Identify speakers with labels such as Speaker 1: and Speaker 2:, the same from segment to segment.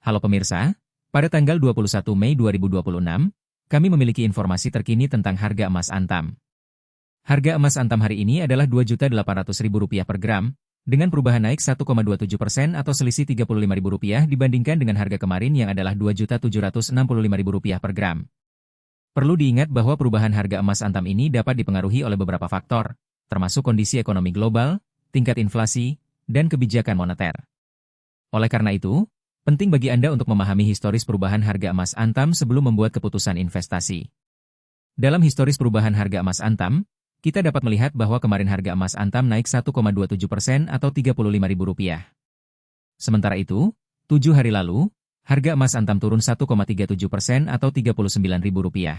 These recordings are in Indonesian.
Speaker 1: Halo pemirsa, pada tanggal 21 Mei 2026, kami memiliki informasi terkini tentang harga emas Antam. Harga emas Antam hari ini adalah Rp2.800.000 per gram, dengan perubahan naik 1,27% atau selisih Rp35.000 dibandingkan dengan harga kemarin yang adalah Rp2.765.000 per gram. Perlu diingat bahwa perubahan harga emas Antam ini dapat dipengaruhi oleh beberapa faktor, termasuk kondisi ekonomi global, tingkat inflasi, dan kebijakan moneter. Oleh karena itu, penting bagi Anda untuk memahami historis perubahan harga emas Antam sebelum membuat keputusan investasi. Dalam historis perubahan harga emas Antam, kita dapat melihat bahwa kemarin harga emas Antam naik 1,27% atau Rp35.000. Sementara itu, 7 hari lalu, harga emas Antam turun 1,37% atau Rp39.000.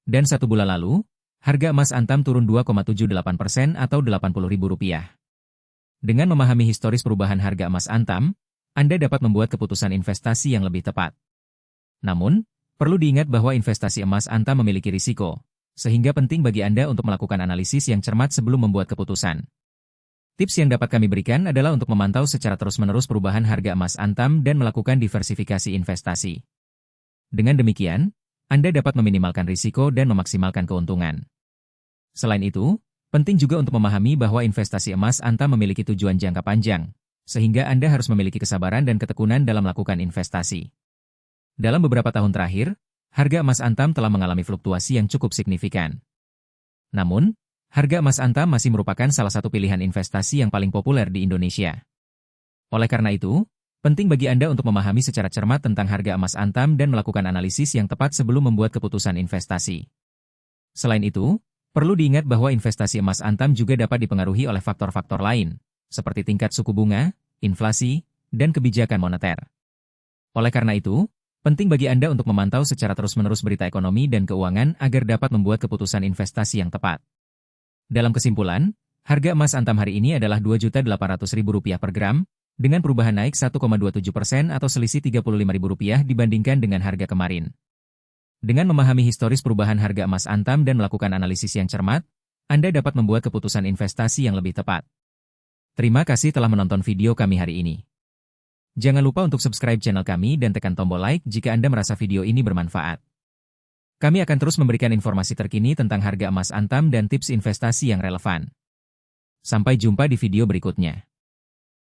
Speaker 1: Dan 1 bulan lalu, harga emas Antam turun 2,78% atau Rp80.000. Dengan memahami historis perubahan harga emas Antam, Anda dapat membuat keputusan investasi yang lebih tepat. Namun, perlu diingat bahwa investasi emas Antam memiliki risiko, sehingga penting bagi Anda untuk melakukan analisis yang cermat sebelum membuat keputusan. Tips yang dapat kami berikan adalah untuk memantau secara terus-menerus perubahan harga emas Antam dan melakukan diversifikasi investasi. Dengan demikian, Anda dapat meminimalkan risiko dan memaksimalkan keuntungan. Selain itu, penting juga untuk memahami bahwa investasi emas Antam memiliki tujuan jangka panjang, sehingga Anda harus memiliki kesabaran dan ketekunan dalam melakukan investasi. Dalam beberapa tahun terakhir, harga emas Antam telah mengalami fluktuasi yang cukup signifikan. Namun, harga emas Antam masih merupakan salah satu pilihan investasi yang paling populer di Indonesia. Oleh karena itu, penting bagi Anda untuk memahami secara cermat tentang harga emas Antam dan melakukan analisis yang tepat sebelum membuat keputusan investasi. Selain itu, perlu diingat bahwa investasi emas Antam juga dapat dipengaruhi oleh faktor-faktor lain, seperti tingkat suku bunga, inflasi, dan kebijakan moneter. Oleh karena itu, penting bagi Anda untuk memantau secara terus-menerus berita ekonomi dan keuangan agar dapat membuat keputusan investasi yang tepat. Dalam kesimpulan, harga emas Antam hari ini adalah Rp2.800.000 per gram, dengan perubahan naik 1,27% atau selisih Rp35.000 dibandingkan dengan harga kemarin. Dengan memahami historis perubahan harga emas Antam dan melakukan analisis yang cermat, Anda dapat membuat keputusan investasi yang lebih tepat. Terima kasih telah menonton video kami hari ini. Jangan lupa untuk subscribe channel kami dan tekan tombol like jika Anda merasa video ini bermanfaat. Kami akan terus memberikan informasi terkini tentang harga emas Antam dan tips investasi yang relevan. Sampai jumpa di video berikutnya.